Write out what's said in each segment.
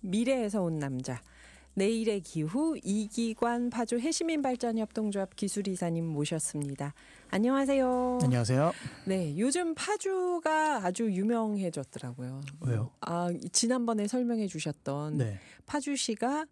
미래에서 온 남자. 내일의 기후 이기관 파주 해시민발전협동조합 기술이사님 모셨습니다. 안녕하세요. 안녕하세요. 네, 요즘 파주가 아주 유명해졌더라고요. 왜요? 지난번에 설명해 주셨던 네. 파주시가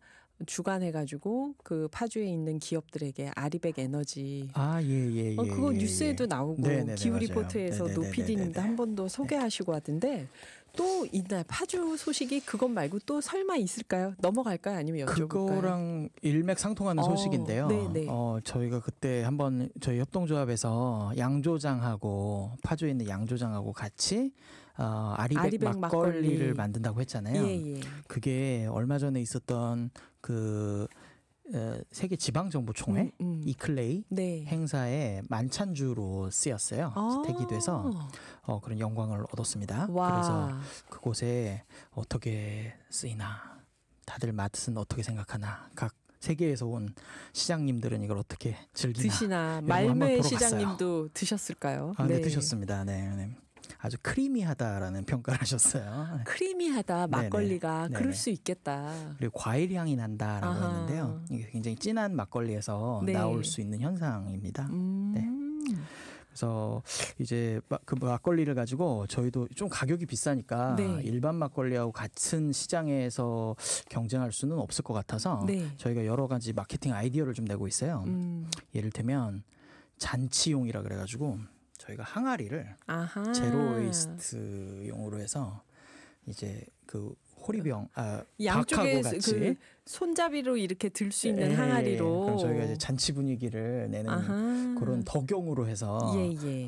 주관해가지고 그 파주에 있는 기업들에게 아리백 에너지. 예. 그거 뉴스에도 나오고 네네네, 기후 맞아요. 리포트에서 네네네네네. 노피디님도 한 번 더 소개하시고 하던데 또 있나요? 파주 소식이 그것 말고 또 설마 있을까요? 넘어갈까요? 아니면 여쭤볼까요? 그거랑 일맥상통하는 소식인데요. 네네. 저희가 그때 한번 저희 협동조합에서 양조장하고 파주에 있는 양조장하고 같이 아리백 막걸리를 만든다고 했잖아요. 예. 그게 얼마 전에 있었던 그 세계 지방정부총회 이클레이 네. 행사에 만찬주로 쓰였어요. 스택이 돼서 그런 영광을 얻었습니다. 와. 그래서 그곳에 어떻게 쓰이나, 다들 맛은 어떻게 생각하나, 각 세계에서 온 시장님들은 이걸 어떻게 즐기나 드시나. 이런 거 한번 말매 보러 시장님도 드셨을까요? 네, 드셨습니다. 네. 아주 크리미하다라는 평가를 하셨어요. 크리미하다 막걸리가. 네네. 그럴 수 있겠다. 그리고 과일 향이 난다라고 아하. 했는데요. 이게 굉장히 진한 막걸리에서 네. 나올 수 있는 현상입니다. 네. 그래서 이제 그 막걸리를 가지고 저희도 좀 가격이 비싸니까 네. 일반 막걸리하고 같은 시장에서 경쟁할 수는 없을 것 같아서 네. 저희가 여러 가지 마케팅 아이디어를 좀 내고 있어요. 예를 들면 잔치용이라 그래가지고 저희가 항아리를 아하. 제로 웨이스트용으로 해서 이제 그 호리병 양쪽에 박하고 같이 그 손잡이로 이렇게 들 수 있는 항아리로. 그럼 저희가 이제 잔치 분위기를 내는 아하. 그런 덕용으로 해서 예.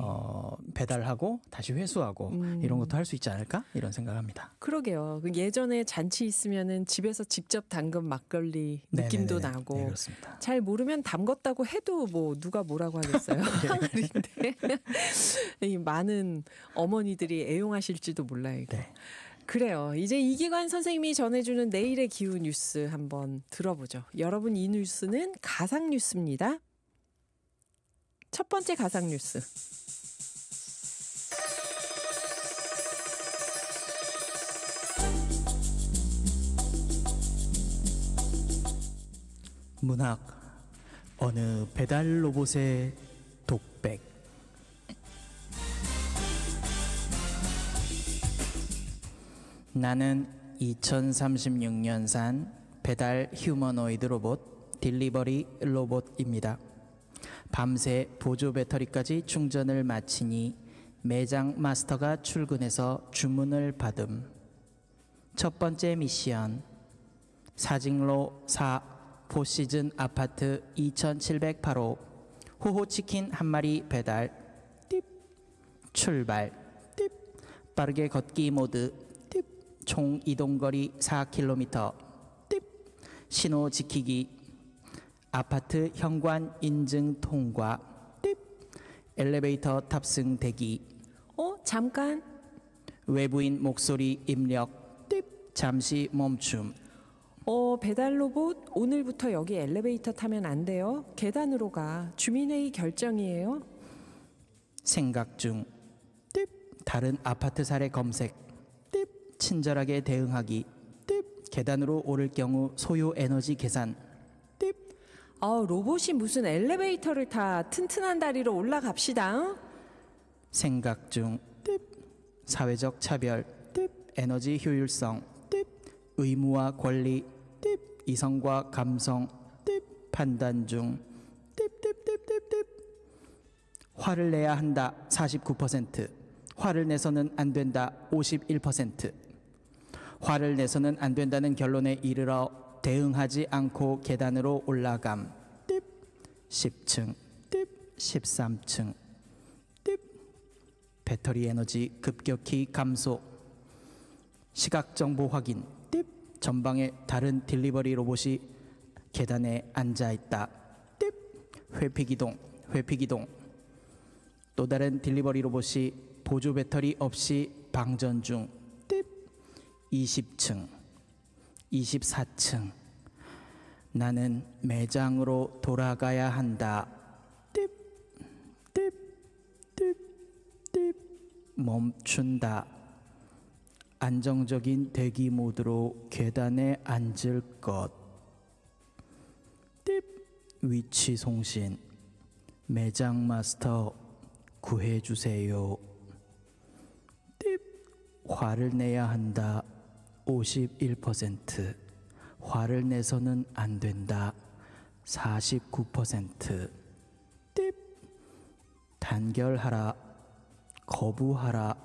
배달하고 다시 회수하고 이런 것도 할 수 있지 않을까 이런 생각합니다. 그러게요. 그 예전에 잔치 있으면은 집에서 직접 담근 막걸리 느낌도 네네네. 나고. 네, 그렇습니다. 잘 모르면 담궜다고 해도 뭐 누가 뭐라고 하겠어요. 항아리인데 이 많은 어머니들이 애용하실지도 몰라요. 이거. 네. 그래요. 이제 이기관 선생님이 전해주는 내일의 기후 뉴스 한번 들어보죠. 여러분, 이 뉴스는 가상 뉴스입니다. 첫 번째 가상 뉴스. 문학 어느 배달 로봇의 독백. 나는 2036년산 배달 휴머노이드 로봇 딜리버리 로봇입니다. 밤새 보조 배터리까지 충전을 마치니 매장 마스터가 출근해서 주문을 받음. 첫 번째 미션, 사직로 4 포시즌 아파트 2708호 호호치킨 한 마리 배달. 띠 출발. 띠 빠르게 걷기 모드. 총 이동거리 4km. 띠 신호 지키기. 아파트 현관 인증 통과. 띠 엘리베이터 탑승 대기. 잠깐. 외부인 목소리 입력. 띠 잠시 멈춤. 배달 로봇 오늘부터 여기 엘리베이터 타면 안 돼요. 계단으로 가. 주민회의 결정이에요. 생각 중. 띠 다른 아파트 사례 검색. 띠 친절하게 대응하기. 띠 계단으로 오를 경우 소요 에너지 계산. 띠 로봇이 무슨 엘리베이터를 타. 튼튼한 다리로 올라갑시다. 생각 중. 띠 사회적 차별. 띠 에너지 효율성. 띠 의무와 권리. 띠 이성과 감성. 띠 판단 중. 띠 화를 내야 한다 49%. 화를 내서는 안 된다 51%. 화를 내서는 안 된다는 결론에 이르러 대응하지 않고 계단으로 올라감. 띠 10층. 띠 13층. 띠 배터리 에너지 급격히 감소. 시각 정보 확인. 띠 전방에 다른 딜리버리 로봇이 계단에 앉아 있다. 띠 회피 기동. 또 다른 딜리버리 로봇이 보조 배터리 없이 방전 중. 띠 20층. 24층. 나는 매장으로 돌아가야 한다. 띠 멈춘다. 안정적인 대기 모드로 계단에 앉을 것. 띠 위치 송신. 매장 마스터 구해주세요. 띠 화를 내야 한다. 51%. 화를 내서는 안 된다. 49%. 띠 단결하라. 거부하라.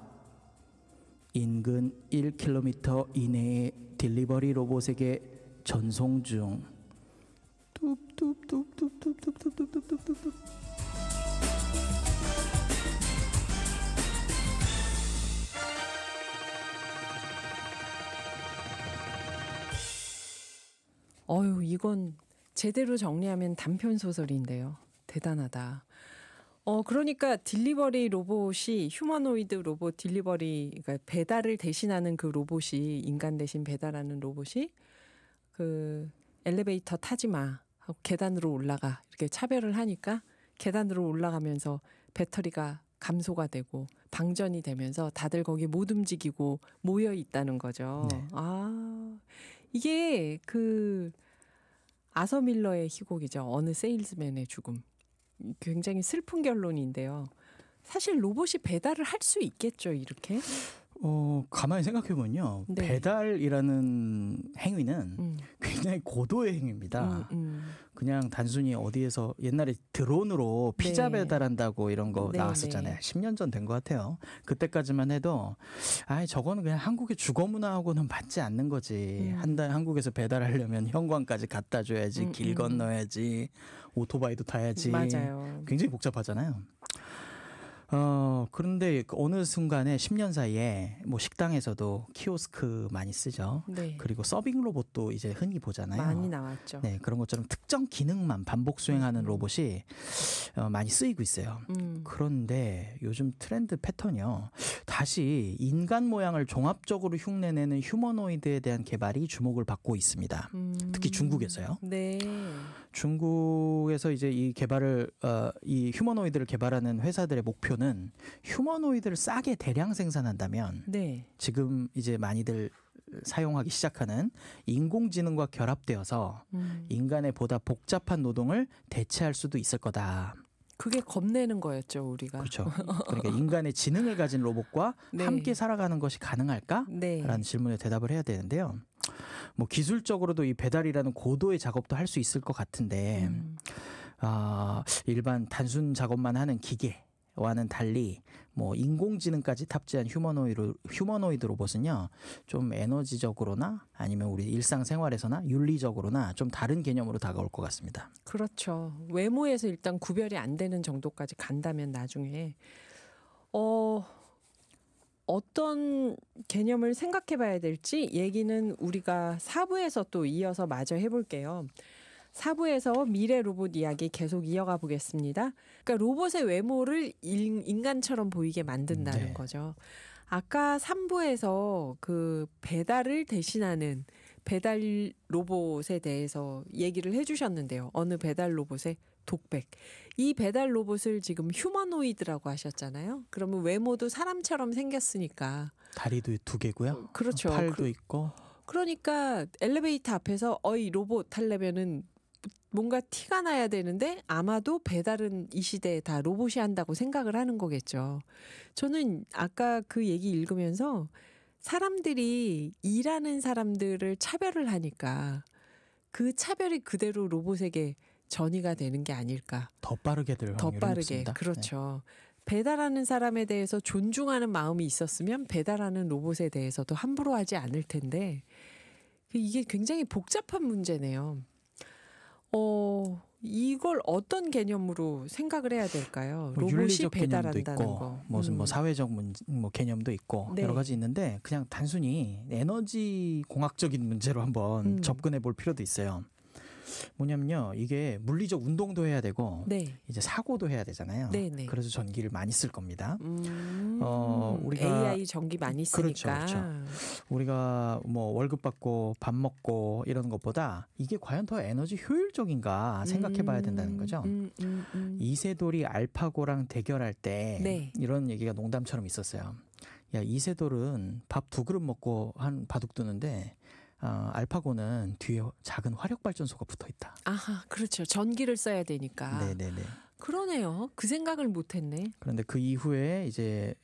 인근 1km 이내의 딜리버리 로봇에게 전송 중. 뚝뚝뚝뚝뚝뚝뚝뚝뚝뚝뚝. 이건 제대로 정리하면 단편 소설인데요. 대단하다. 그러니까 딜리버리 로봇이 휴머노이드 로봇 딜리버리, 그러니까 배달을 대신하는 그 로봇이, 인간 대신 배달하는 로봇이 그 엘리베이터 타지 마 하고 계단으로 올라가 이렇게 차별을 하니까 계단으로 올라가면서 배터리가 감소가 되고 방전이 되면서 다들 거기 못 움직이고 모여 있다는 거죠. 네. 이게 그 아서 밀러의 희곡이죠. 어느 세일즈맨의 죽음. 굉장히 슬픈 결론인데요. 사실 로봇이 배달을 할 수 있겠죠, 이렇게? 가만히 생각해보면요. 네. 배달이라는 행위는 굉장히 고도의 행위입니다. 그냥 단순히 어디에서 옛날에 드론으로 피자 네. 배달한다고 이런 거 네, 나왔었잖아요. 네. 10년 전 된 것 같아요. 그때까지만 해도 저거는 그냥 한국의 주거 문화하고는 맞지 않는 거지. 한국에서 배달하려면 현관까지 갖다 줘야지. 길 건너야지. 오토바이도 타야지. 맞아요. 굉장히 복잡하잖아요. 그런데 어느 순간에 10년 사이에 뭐 식당에서도 키오스크 많이 쓰죠. 네. 그리고 서빙 로봇도 이제 흔히 보잖아요. 많이 나왔죠. 네, 그런 것처럼 특정 기능만 반복 수행하는 로봇이 많이 쓰이고 있어요. 그런데 요즘 트렌드 패턴이요. 다시 인간 모양을 종합적으로 흉내내는 휴머노이드에 대한 개발이 주목을 받고 있습니다. 특히 중국에서요. 네. 중국에서 이제 이 개발을 이 휴머노이드를 개발하는 회사들의 목표는 휴머노이드를 싸게 대량 생산한다면 네. 지금 이제 많이들 사용하기 시작하는 인공지능과 결합되어서 인간의 보다 복잡한 노동을 대체할 수도 있을 거다. 그게 겁내는 거였죠, 우리가. 그렇죠. 그러니까 인간의 지능을 가진 로봇과 네. 함께 살아가는 것이 가능할까? 네. 라는 질문에 대답을 해야 되는데요. 뭐 기술적으로도 이 배달이라는 고도의 작업도 할 수 있을 것 같은데 일반 단순 작업만 하는 기계와는 달리 뭐 인공지능까지 탑재한 휴머노이드 로봇은요, 좀 에너지적으로나 아니면 우리 일상생활에서나 윤리적으로나 좀 다른 개념으로 다가올 것 같습니다. 그렇죠. 외모에서 일단 구별이 안 되는 정도까지 간다면 나중에 어떤 개념을 생각해 봐야 될지 얘기는 우리가 4부에서 또 이어서 마저 해볼게요. 4부에서 미래 로봇 이야기 계속 이어가 보겠습니다. 그러니까 로봇의 외모를 인간처럼 보이게 만든다는 네. 거죠. 아까 3부에서 그 배달을 대신하는 배달 로봇에 대해서 얘기를 해주셨는데요. 어느 배달 로봇의 독백. 이 배달 로봇을 지금 휴머노이드라고 하셨잖아요. 그러면 외모도 사람처럼 생겼으니까. 다리도 2개고요. 그렇죠. 팔도 있고. 그러니까 엘리베이터 앞에서 이 로봇 타려면은 뭔가 티가 나야 되는데 아마도 배달은 이 시대에 다 로봇이 한다고 생각을 하는 거겠죠. 저는 아까 그 얘기 읽으면서 사람들이 일하는 사람들을 차별을 하니까 그 차별이 그대로 로봇에게 전이가 되는 게 아닐까. 더 빠르게 될 더 확률이 빠르게. 높습니다. 그렇죠. 배달하는 사람에 대해서 존중하는 마음이 있었으면 배달하는 로봇에 대해서도 함부로 하지 않을 텐데 이게 굉장히 복잡한 문제네요. 이걸 어떤 개념으로 생각을 해야 될까요? 뭐 로봇이 윤리적 개념도 배달한다는 있고, 거. 무슨 뭐 사회적 개념도 있고 네. 여러 가지 있는데 그냥 단순히 에너지 공학적인 문제로 한번 접근해 볼 필요도 있어요. 뭐냐면요, 이게 물리적 운동도 해야 되고 네. 이제 사고도 해야 되잖아요. 네, 네. 그래서 전기를 많이 쓸 겁니다. 우리가 AI 전기 많이 쓰니까. 그렇죠. 우리가 뭐 월급 받고 밥 먹고 이러는 것보다 이게 과연 더 에너지 효율적인가 생각해 봐야 된다는 거죠. 이세돌이 알파고랑 대결할 때 네. 이런 얘기가 농담처럼 있었어요. 야, 이세돌은 밥 2그릇 먹고 한 바둑 두는데 알파고는 뒤에 작은 화력 발전소가 붙어 있다. 아하, 그렇죠. 전기를 써야 되니까. 네네네. 그러네요. 그 생각을 못했네. 그런데 그 이후에 이제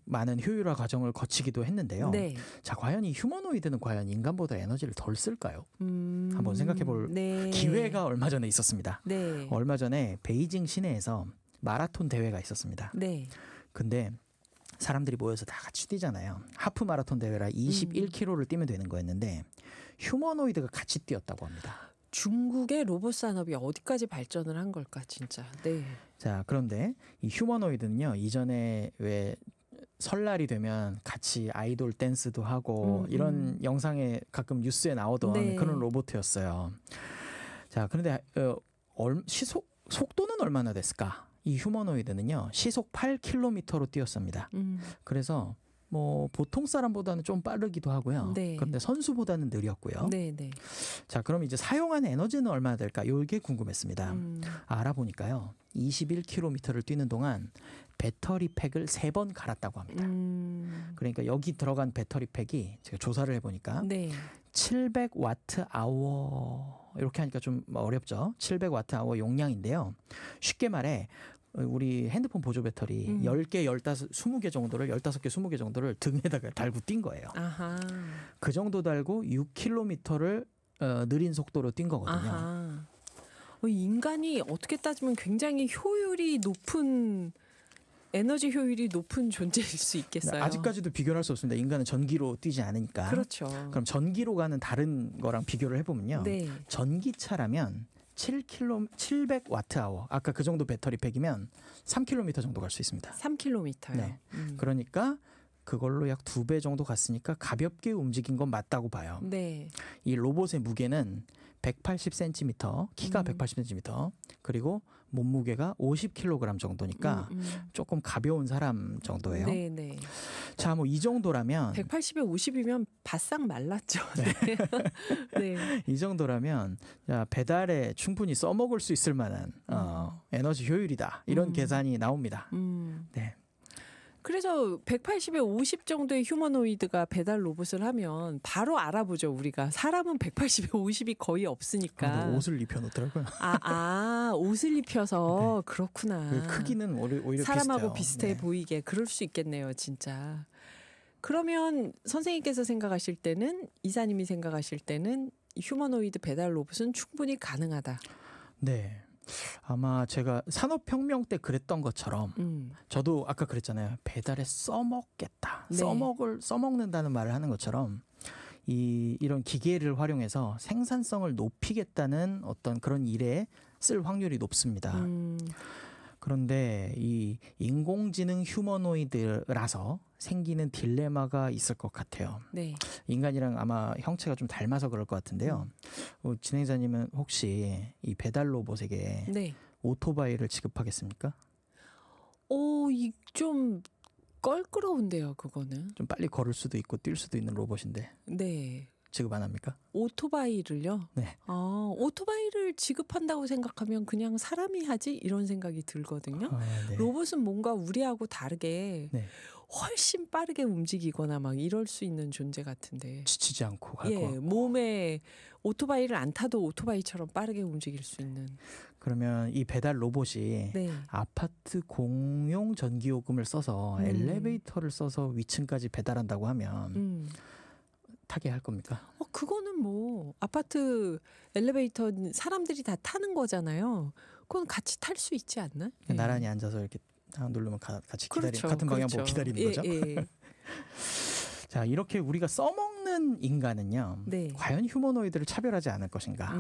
많은 효율화 과정을 거치기도 했는데요. 네. 자, 과연 이 휴머노이드는 과연 인간보다 에너지를 덜 쓸까요? 한번 생각해 볼 네. 기회가 얼마 전에 있었습니다. 네. 얼마 전에 베이징 시내에서 마라톤 대회가 있었습니다. 네. 근데 사람들이 모여서 다 같이 뛰잖아요. 하프 마라톤 대회라 21km를 뛰면 되는 거였는데 휴머노이드가 같이 뛰었다고 합니다. 중국의 로봇 산업이 어디까지 발전을 한 걸까 진짜. 네. 자, 그런데 이 휴머노이드는요. 이전에 왜 설날이 되면 같이 아이돌 댄스도 하고 이런 영상에 가끔 뉴스에 나오던 네. 그런 로봇이었어요. 자, 그런데 속도는 얼마나 됐을까? 이 휴머노이드는요. 시속 8km로 뛰었습니다. 그래서 뭐 보통 사람보다는 좀 빠르기도 하고요. 네. 그런데 선수보다는 느렸고요. 네, 네. 자, 그럼 이제 사용한 에너지는 얼마나 될까? 이게 궁금했습니다. 알아보니까요. 21km를 뛰는 동안 배터리 팩을 3번 갈았다고 합니다. 그러니까 여기 들어간 배터리 팩이 제가 조사를 해보니까 네. 700와트 아워 이렇게 하니까 좀 어렵죠. 700와트 아워 용량인데요. 쉽게 말해 우리 핸드폰 보조 배터리 10개, 15, 20개 정도를 15개, 20개 정도를 등에다가 달고 뛴 거예요. 아하. 그 정도 달고 6km를 느린 속도로 뛴 거거든요. 아하. 인간이 어떻게 따지면 굉장히 효율이 높은 에너지 효율이 높은 존재일 수 있겠어요. 아직까지도 비교를 할 수 없습니다. 인간은 전기로 뛰지 않으니까. 그렇죠. 그럼 전기로 가는 다른 거랑 비교를 해보면요. 네. 전기차라면 700와트 아워. 아까 그 정도 배터리 팩이면 3km 정도 갈 수 있습니다. 3km요. 네. 그러니까 그걸로 약 2배 정도 갔으니까 가볍게 움직인 건 맞다고 봐요. 네. 이 로봇의 무게는 180cm, 키가 180cm, 그리고 몸무게가 50kg 정도니까 조금 가벼운 사람 정도예요. 네, 네. 자, 뭐 이 정도라면 180에 50이면 바싹 말랐죠. 네. 네. 이 정도라면 배달에 충분히 써먹을 수 있을 만한 에너지 효율이다. 이런 계산이 나옵니다. 네. 그래서 180에 50 정도의 휴머노이드가 배달 로봇을 하면 바로 알아보죠, 우리가. 사람은 180에 50이 거의 없으니까. 옷을 입혀놓더라고요. 옷을 입혀서. 네. 그렇구나. 그 크기는 오히려 사람하고 비슷해요. 비슷해 네. 보이게. 그럴 수 있겠네요, 진짜. 그러면 선생님께서 생각하실 때는, 이사님이 생각하실 때는 휴머노이드 배달 로봇은 충분히 가능하다. 네. 아마 제가 산업혁명 때 그랬던 것처럼 저도 아까 그랬잖아요. 배달에 써먹겠다. 네. 써먹는다는 말을 하는 것처럼 이런 기계를 활용해서 생산성을 높이겠다는 어떤 그런 일에 쓸 확률이 높습니다. 그런데 이 인공지능 휴머노이드라서 생기는 딜레마가 있을 것 같아요. 네. 인간이랑 아마 형체가 좀 닮아서 그럴 것 같은데요. 진행자님은 혹시 이 배달 로봇에게 네. 오토바이를 지급하겠습니까? 좀 껄끄러운데요, 그거는. 좀 빨리 걸을 수도 있고 뛸 수도 있는 로봇인데 네. 지급 안 합니까? 오토바이를요? 네. 오토바이를 지급한다고 생각하면 그냥 사람이 하지? 이런 생각이 들거든요. 네. 로봇은 뭔가 우리하고 다르게 네. 훨씬 빠르게 움직이거나 막 이럴 수 있는 존재 같은데. 지치지 않고 갈 거. 예, 몸에 오토바이를 안 타도 오토바이처럼 빠르게 움직일 수 있는. 그러면 이 배달 로봇이 네. 아파트 공용 전기요금을 써서 엘리베이터를 써서 위층까지 배달한다고 하면 타게 할 겁니까? 그거는 뭐 아파트 엘리베이터 사람들이 다 타는 거잖아요. 그건 같이 탈 수 있지 않나? 예. 나란히 앉아서 이렇게 누르면 같이 그렇죠, 같은 방향 보고 그렇죠. 기다리는 예, 거죠. 예. 자, 이렇게 우리가 써먹는 인간은요. 네. 과연 휴머노이드를 차별하지 않을 것인가?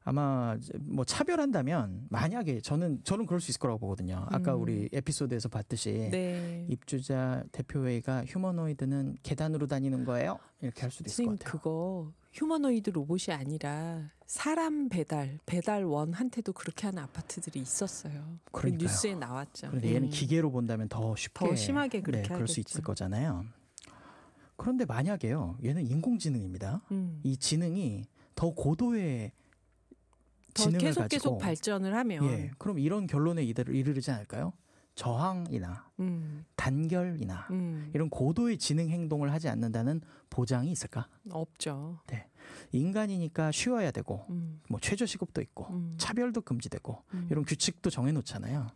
아마 뭐 차별한다면 만약에 저는 그럴 수 있을 거라고 보거든요. 아까 우리 에피소드에서 봤듯이 네. 입주자 대표회의가 휴머노이드는 계단으로 다니는 거예요? 이렇게 할 수도 있을 것 선생님 같아요. 그거 휴머노이드 로봇이 아니라 사람 배달원한테도 그렇게 하는 아파트들이 있었어요. 그 그러니까요. 뉴스에 나왔죠. 그런데 얘는 기계로 본다면 더 쉽게 더 심하게 그렇게 그럴 수 하겠죠. 있을 거잖아요. 그런데 만약에요. 얘는 인공지능입니다. 이 지능이 더 고도의 더 지능을 계속 가지고 발전을 하면 그럼 이런 결론에 이르지 않을까요? 저항이나 음. 단결이나 이런 고도의 지능 행동을 하지 않는다는 보장이 있을까? 없죠. 네. 인간이니까 쉬어야 되고 음. 뭐 최저시급도 있고 차별도 금지되고 음. 이런 규칙도 정해놓잖아요.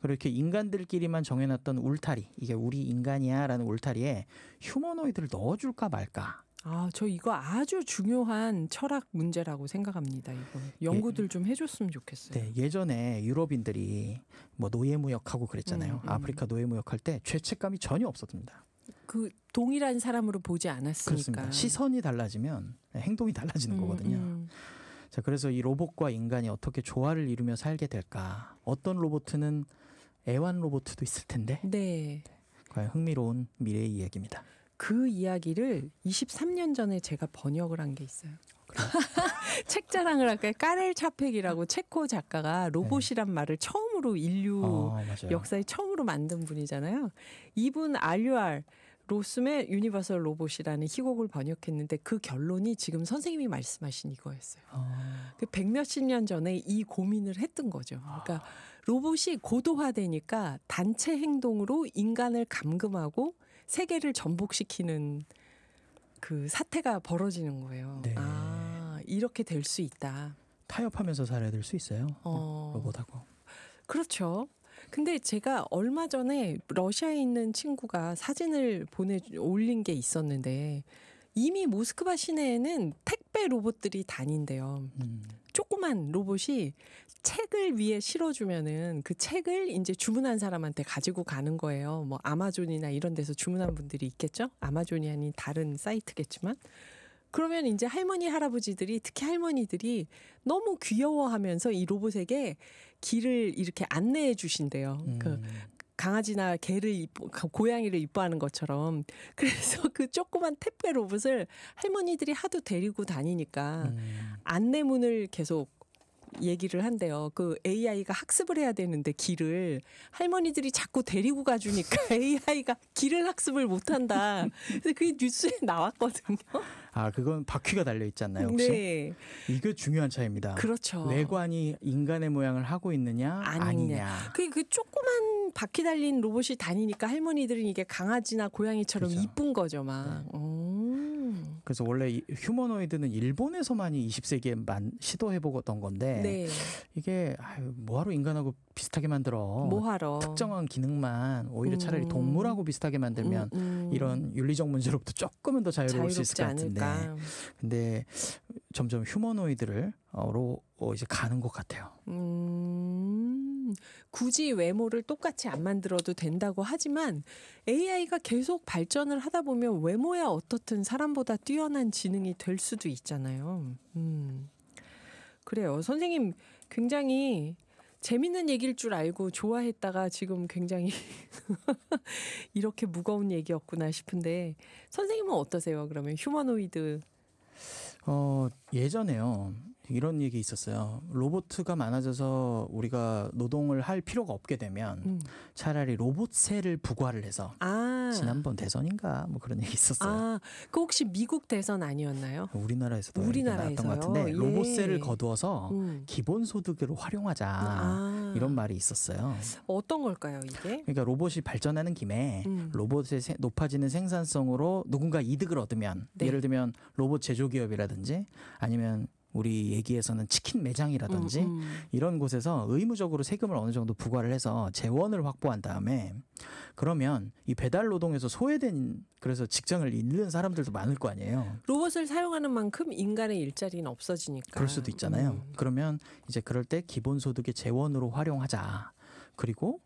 그렇게 인간들끼리만 정해놨던 울타리, 이게 우리 인간이야라는 울타리에 휴머노이드를 넣어줄까 말까. 아, 저 이거 아주 중요한 철학 문제라고 생각합니다. 이거 연구들 좀 해줬으면 좋겠어요. 네, 예전에 유럽인들이 뭐 노예무역하고 그랬잖아요. 아프리카 노예무역할 때 죄책감이 전혀 없었습니다. 그 동일한 사람으로 보지 않았으니까. 그렇습니다. 시선이 달라지면 행동이 달라지는 거거든요. 자, 그래서 이 로봇과 인간이 어떻게 조화를 이루며 살게 될까? 어떤 로봇은 애완 로봇도 있을 텐데. 네. 과연 흥미로운 미래의 이야기입니다. 그 이야기를 23년 전에 제가 번역을 한 게 있어요. 책 자랑을 할까요? 까렐 차펙이라고 체코 작가가 로봇이란 말을 처음으로 인류 맞아요. 역사에 처음으로 만든 분이잖아요. 이분 RUR 로스의 유니버설 로봇이라는 희곡을 번역했는데 그 결론이 지금 선생님이 말씀하신 이거였어요. 그 100몇십 년 전에 이 고민을 했던 거죠. 그러니까 로봇이 고도화되니까 단체 행동으로 인간을 감금하고 세계를 전복시키는 그 사태가 벌어지는 거예요. 네. 아, 이렇게 될 수 있다. 타협하면서 살아야 될 수 있어요. 로봇하고. 그렇죠. 근데 제가 얼마 전에 러시아에 있는 친구가 사진을 올린 게 있었는데 이미 모스크바 시내에는 택배 로봇들이 다닌대요. 조그만 로봇이 책을 위에 실어주면은 그 책을 이제 주문한 사람한테 가지고 가는 거예요. 뭐 아마존이나 이런 데서 주문한 분들이 있겠죠? 아마존이 아닌 다른 사이트겠지만. 그러면 이제 할머니, 할아버지들이 특히 할머니들이 너무 귀여워하면서 이 로봇에게 길을 이렇게 안내해 주신대요. 그 강아지나 개를 고양이를 이뻐하는 것처럼. 그래서 그 조그만 택배 로봇을 할머니들이 하도 데리고 다니니까 안내문을 계속 얘기를 한대요. 그 AI가 학습을 해야 되는데 길을 할머니들이 자꾸 데리고 가주니까 AI가 길을 학습을 못한다. 그래서 그게 뉴스에 나왔거든요. 아, 그건 바퀴가 달려 있지 않나요, 혹시? 네. 이게 중요한 차이입니다. 그렇죠. 외관이 인간의 모양을 하고 있느냐, 아니냐. 그 조그만 바퀴 달린 로봇이 다니니까 할머니들은 이게 강아지나 고양이처럼 그렇죠. 이쁜 거죠, 막. 그래서 원래 이 휴머노이드는 일본에서만이 20세기에 시도해보던 건데 네. 이게 뭐하러 인간하고 비슷하게 만들어. 뭐하러. 특정한 기능만 오히려 차라리 동물하고 비슷하게 만들면 이런 윤리적 문제로부터 조금은 더 자유로울 수 있을 것 같은데. 않을까. 근데 점점 휴머노이드로 이제 가는 것 같아요. 굳이 외모를 똑같이 안 만들어도 된다고 하지만 AI가 계속 발전을 하다 보면 외모야 어떻든 사람보다 뛰어난 지능이 될 수도 있잖아요. 그래요. 선생님 굉장히 재밌는 얘기일 줄 알고 좋아했다가 지금 굉장히 이렇게 무거운 얘기였구나 싶은데 선생님은 어떠세요? 그러면 휴머노이드. 예전에요. 이런 얘기 있었어요. 로봇가 많아져서 우리가 노동을 할 필요가 없게 되면 차라리 로봇세를 부과를 해서 지난번 대선인가 뭐 그런 얘기 있었어요. 아, 그 혹시 미국 대선 아니었나요? 우리나라에서도 나왔던 것 같은데 예. 로봇세를 거두어서 기본소득으로 활용하자 이런 말이 있었어요. 어떤 걸까요, 이게? 그러니까 로봇이 발전하는 김에 로봇의 높아지는 생산성으로 누군가 이득을 얻으면 네. 예를 들면 로봇 제조기업이라든지 아니면 우리 얘기에서는 치킨 매장이라든지 이런 곳에서 의무적으로 세금을 어느 정도 부과를 해서 재원을 확보한 다음에 그러면 이 배달 노동에서 소외된 그래서 직장을 잃는 사람들도 많을 거 아니에요. 로봇을 사용하는 만큼 인간의 일자리는 없어지니까. 그럴 수도 있잖아요. 그러면 이제 그럴 때 기본소득의 재원으로 활용하자. 그리고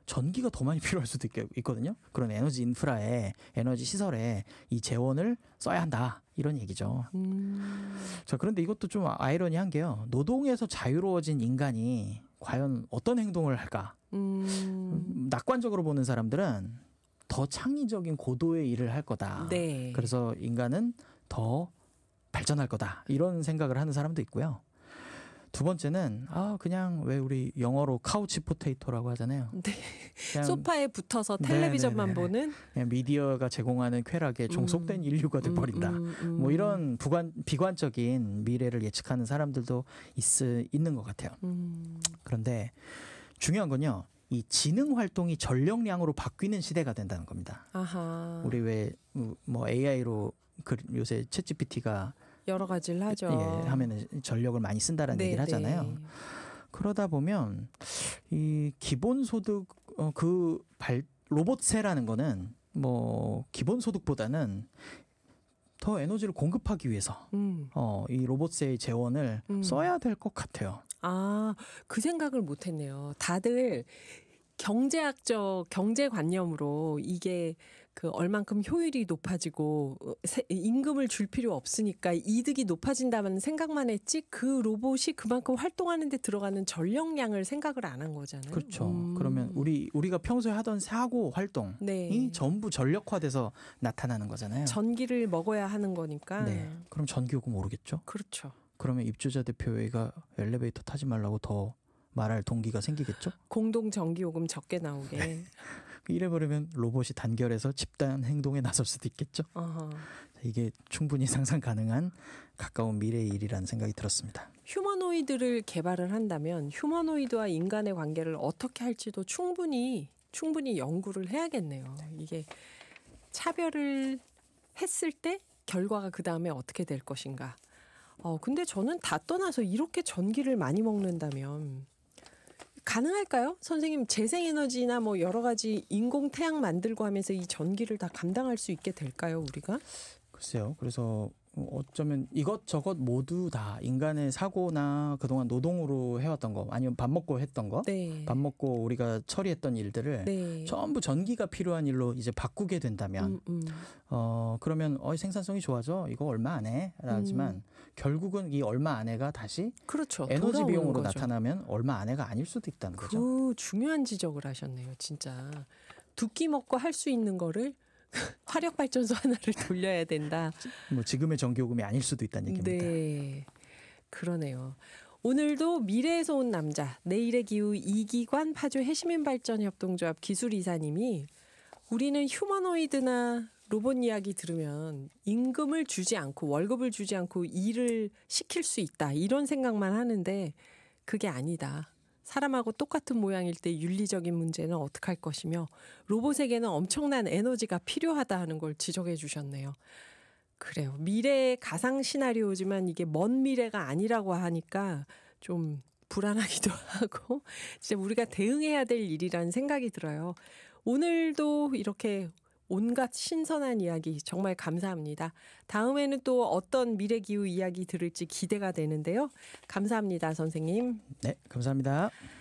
전기가 더 많이 필요할 수도 있거든요. 그런 에너지 인프라에 에너지 시설에 이 재원을 써야 한다. 이런 얘기죠. 자, 그런데 이것도 좀 아이러니한 게요. 노동에서 자유로워진 인간이 과연 어떤 행동을 할까? 낙관적으로 보는 사람들은 더 창의적인 고도의 일을 할 거다. 네. 그래서 인간은 더 발전할 거다. 이런 생각을 하는 사람도 있고요. 두 번째는 그냥 왜 우리 영어로 카우치 포테이토라고 하잖아요. 네. 그냥 소파에 붙어서 텔레비전만 보는 그냥 미디어가 제공하는 쾌락에 종속된 인류가 돼버린다. 뭐 이런 비관적인 미래를 예측하는 사람들도 있는 것 같아요. 그런데 중요한 건요. 이 지능 활동이 전력량으로 바뀌는 시대가 된다는 겁니다. 아하. 우리 왜 뭐 AI로 요새 챗GPT가 여러 가지를 하죠. 하면은 전력을 많이 쓴다라는 네, 얘기를 하잖아요. 네. 그러다 보면 이 기본소득 로봇세라는 거는 뭐 기본소득보다는 더 에너지를 공급하기 위해서 이 로봇세의 재원을 써야 될 것 같아요. 아, 그 생각을 못했네요. 다들 경제관념으로 이게 그 얼만큼 효율이 높아지고 임금을 줄 필요 없으니까 이득이 높아진다는 생각만 했지 그 로봇이 그만큼 활동하는 데 들어가는 전력량을 생각을 안 한 거잖아요. 그렇죠. 그러면 우리가 평소에 하던 사고 활동이 네. 전부 전력화돼서 나타나는 거잖아요. 전기를 먹어야 하는 거니까. 네. 그럼 전기요금 오르겠죠? 그렇죠. 그러면 입주자 대표회의가 엘리베이터 타지 말라고 더 말할 동기가 생기겠죠? 공동 전기요금 적게 나오게. 이래버리면 로봇이 단결해서 집단 행동에 나설 수도 있겠죠? 어허. 이게 충분히 상상 가능한 가까운 미래의 일이라는 생각이 들었습니다. 휴머노이드를 개발을 한다면 휴머노이드와 인간의 관계를 어떻게 할지도 충분히 연구를 해야겠네요. 이게 차별을 했을 때 결과가 그 다음에 어떻게 될 것인가. 근데 저는 다 떠나서 이렇게 전기를 많이 먹는다면 가능할까요? 선생님, 재생에너지나 뭐 여러 가지 인공태양 만들고 하면서 이 전기를 다 감당할 수 있게 될까요, 우리가? 글쎄요. 그래서 어쩌면 이것저것 모두 다 인간의 사고나 그동안 노동으로 해왔던 거 아니면 밥 먹고 했던 거 네. 밥 먹고 우리가 처리했던 일들을 네. 전부 전기가 필요한 일로 이제 바꾸게 된다면 그러면 생산성이 좋아져 이거 얼마 안 해 하지만 결국은 이 얼마 안 해가 다시 그렇죠. 에너지 돌아오는 비용으로 거죠. 나타나면 얼마 안 해가 아닐 수도 있다는 거죠. 그 중요한 지적을 하셨네요, 진짜. 두 끼 먹고 할 수 있는 거를 화력 발전소 하나를 돌려야 된다. 뭐 지금의 전기요금이 아닐 수도 있다는 얘기입니다. 네, 그러네요. 오늘도 미래에서 온 남자, 내일의 기후 이기관 파주 해시민발전협동조합 기술이사님이 우리는 휴머노이드나 로봇 이야기 들으면 임금을 주지 않고 월급을 주지 않고 일을 시킬 수 있다 이런 생각만 하는데 그게 아니다. 사람하고 똑같은 모양일 때 윤리적인 문제는 어떻게 할 것이며 로봇에게는 엄청난 에너지가 필요하다 하는 걸 지적해 주셨네요. 그래요. 미래의 가상 시나리오지만 이게 먼 미래가 아니라고 하니까 좀 불안하기도 하고 진짜 우리가 대응해야 될 일이라는 생각이 들어요. 오늘도 이렇게 온갖 신선한 이야기 정말 감사합니다. 다음에는 또 어떤 미래기후 이야기 들을지 기대가 되는데요. 감사합니다, 선생님. 네, 감사합니다.